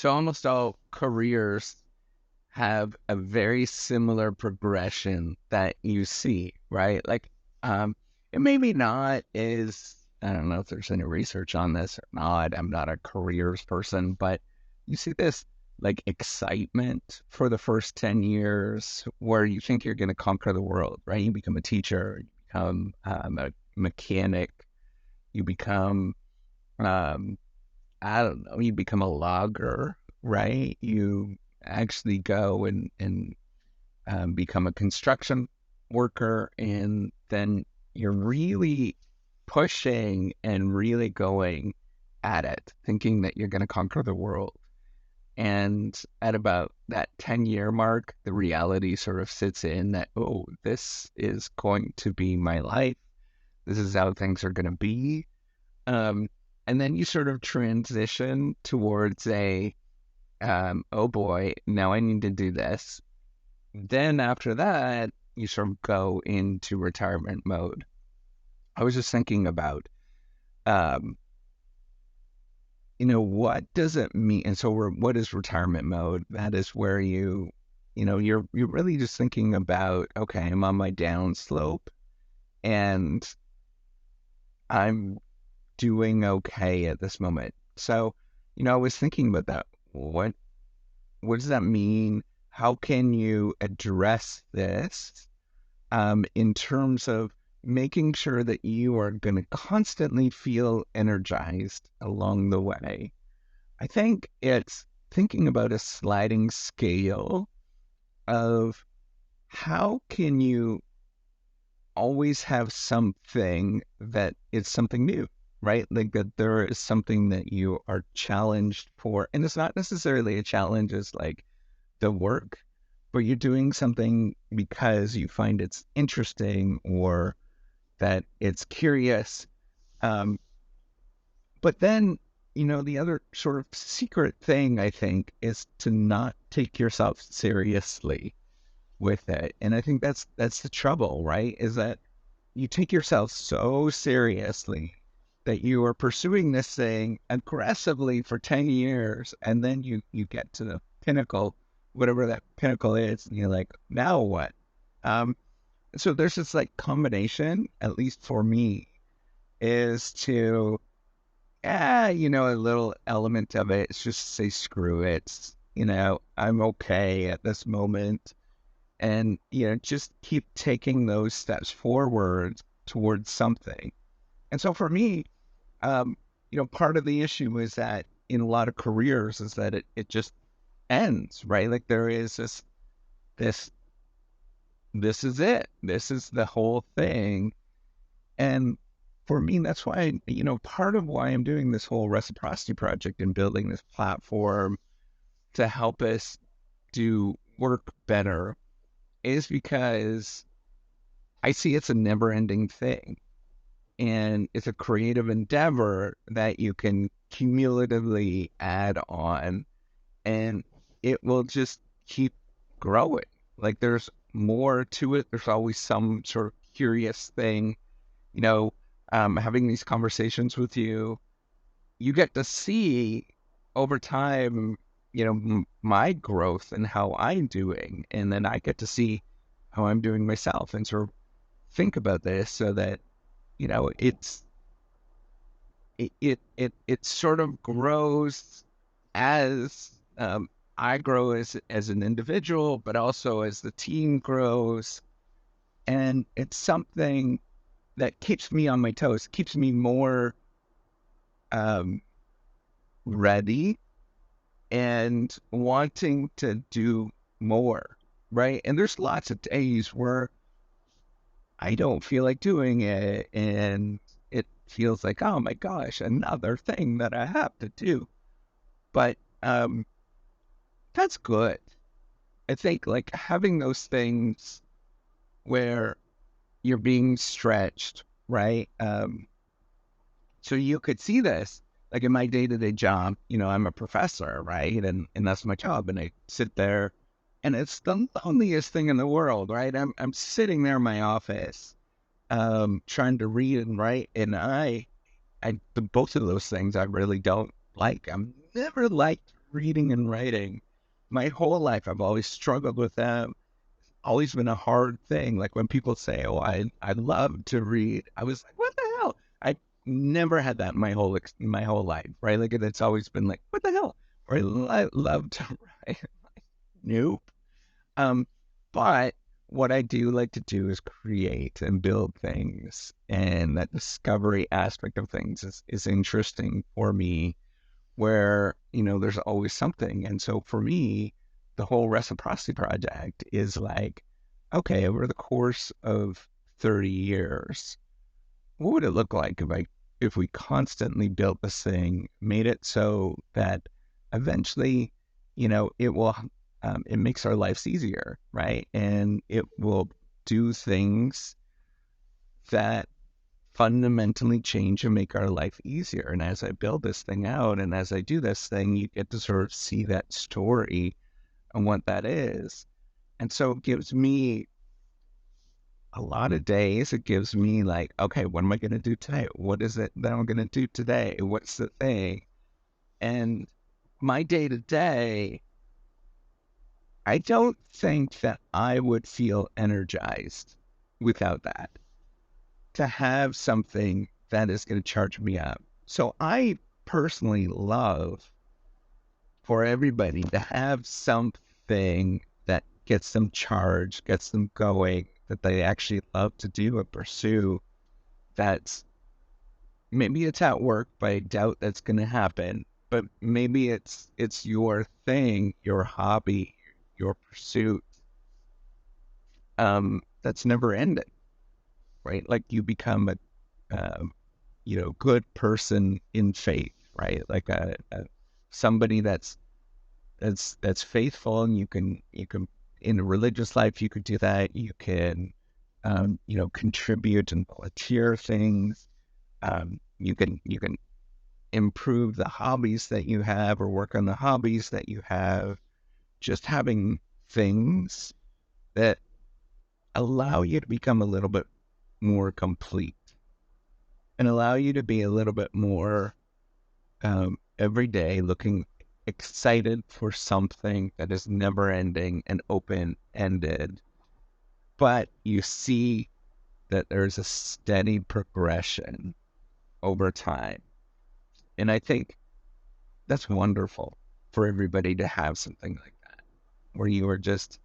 So almost all careers have a very similar progression that you see, right? Like, um, it maybe not is, I don't know if there's any research on this or not. I'm not a careers person, but you see this like excitement for the first 10 years where you think you're going to conquer the world, right? You become a teacher, you become a mechanic, you become, um, I don't know, you become a logger, right? You actually go and become a construction worker, and then you're really pushing and really going at it, thinking that you're going to conquer the world. And at about that 10-year mark, the reality sort of sits in that, oh, this is going to be my life. This is how things are going to be. Um, and then you sort of transition towards oh boy, now I need to do this. Then after that, you sort of go into retirement mode. I was just thinking about, um, what does it mean? And so what is retirement mode? That is where you're really just thinking about, okay, I'm on my down slope and I'm doing okay at this moment. So, I was thinking about that. What does that mean? How can you address this in terms of making sure that you are going to constantly feel energized along the way? I think it's thinking about a sliding scale of how can you always have something that is something new, right? Like that there is something that you are challenged for. And it's not necessarily a challenge as like the work, but you're doing something because you find it's interesting or that it's curious. Um, but then, the other sort of secret thing I think is to not take yourself seriously with it. And I think that's the trouble, right? Is that you take yourself so seriously that you are pursuing this thing aggressively for 10 years and then you get to the pinnacle, whatever that pinnacle is, and you're like, now what? Um, so there's this like combination, at least for me, is to a little element of it is just say screw it. I'm okay at this moment and just keep taking those steps forward towards something. And so for me, part of the issue is that in a lot of careers is that it just ends, right? Like there is this this is it. This is the whole thing. And for me, that's why, part of why I'm doing this whole reciprocity project and building this platform to help us do work better is because I see it's a never ending thing. And it's a creative endeavor that you can cumulatively add on and it will just keep growing. Like there's more to it. There's always some sort of curious thing, you know, having these conversations with you, you get to see over time, my growth and how I'm doing. And then I get to see how I'm doing myself and sort of think about this so that, it's it sort of grows as I grow as an individual, but also as the team grows, and it's something that keeps me on my toes, keeps me more um, ready and wanting to do more, right? And there's lots of days where I don't feel like doing it, and it feels like, oh my gosh, another thing that I have to do. But that's good. I think like having those things where you're being stretched, right? So you could see this like in my day-to-day job, I'm a professor, right? And that's my job. And I sit there and it's the loneliest thing in the world, right? I'm sitting there in my office, trying to read and write. And both of those things I really don't like. I'm never liked reading and writing. My whole life, I've always struggled with that. Always been a hard thing. Like when people say, "Oh, I love to read," I was like, "What the hell?" I never had that my whole life, right? Like it's always been like, "What the hell?" Or I love to write. Nope. Um, but what I do like to do is create and build things, and that discovery aspect of things is interesting for me. Where there's always something, and so for me, the whole reciprocity project is like, okay, over the course of 30 years, what would it look like if we constantly built this thing, made it so that eventually, it will it makes our lives easier, right? And it will do things that fundamentally change and make our life easier. And as I build this thing out and as I do this thing, you get to sort of see that story and what that is. And so it gives me a lot of days. It gives me like, okay, what am I going to do today? What is it that I'm going to do today? What's the thing? And my day to day, I don't think that I would feel energized without that, to have something that is going to charge me up. So I personally love for everybody to have something that gets them charged, gets them going, that they actually love to do and pursue. That's maybe it's at work, but I doubt that's going to happen. But maybe it's your thing, your hobby, your pursuit, that's never ending, right? Like you become a um, good person in faith, right? Like somebody that's faithful, and you can in a religious life you could do that. You can contribute and volunteer things. You can improve the hobbies that you have or work on the hobbies that you have. Just having things that allow you to become a little bit more complete and allow you to be a little bit more every day looking excited for something that is never ending and open ended, but you see that there's a steady progression over time. And I think that's wonderful for everybody to have something like that, where you are just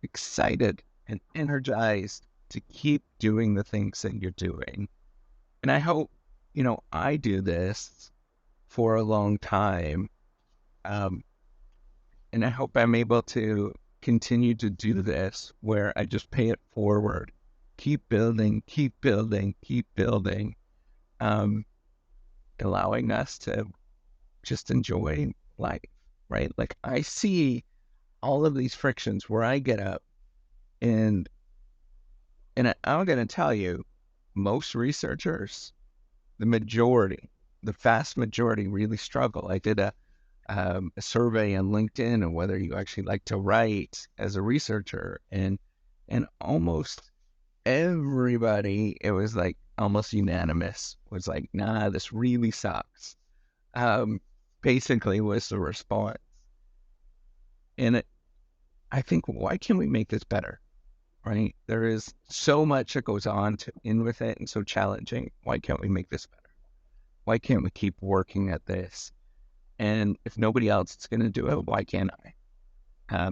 excited and energized to keep doing the things that you're doing. And I hope, I do this for a long time. Um, And I hope I'm able to continue to do this where I just pay it forward, keep building, keep building, keep building, um, allowing us to just enjoy life, right? Like I see all of these frictions where I get up and I'm going to tell you, most researchers, the vast majority really struggle. I did a survey on LinkedIn and whether you actually like to write as a researcher, and almost everybody, it was like almost unanimous, was like, nah, this really sucks. Um, Basically was the response. And I think, why can't we make this better? Right? There is so much that goes on in with it and so challenging. Why can't we make this better? Why can't we keep working at this? And if nobody else is going to do it, why can't I?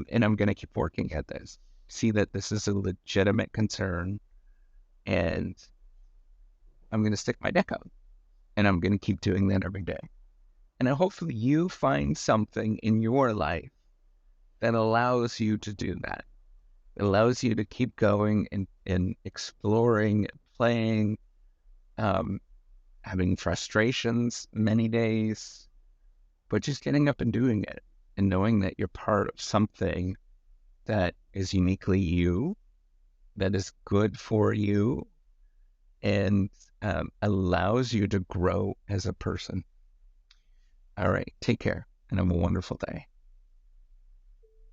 And I'm going to keep working at this. See that this is a legitimate concern, and I'm going to stick my neck out, and I'm going to keep doing that every day. And hopefully you find something in your life that allows you to do that. It allows you to keep going and exploring, and playing, um, having frustrations many days, but just getting up and doing it and knowing that you're part of something that is uniquely you, that is good for you, and allows you to grow as a person. All right. Take care and have a wonderful day.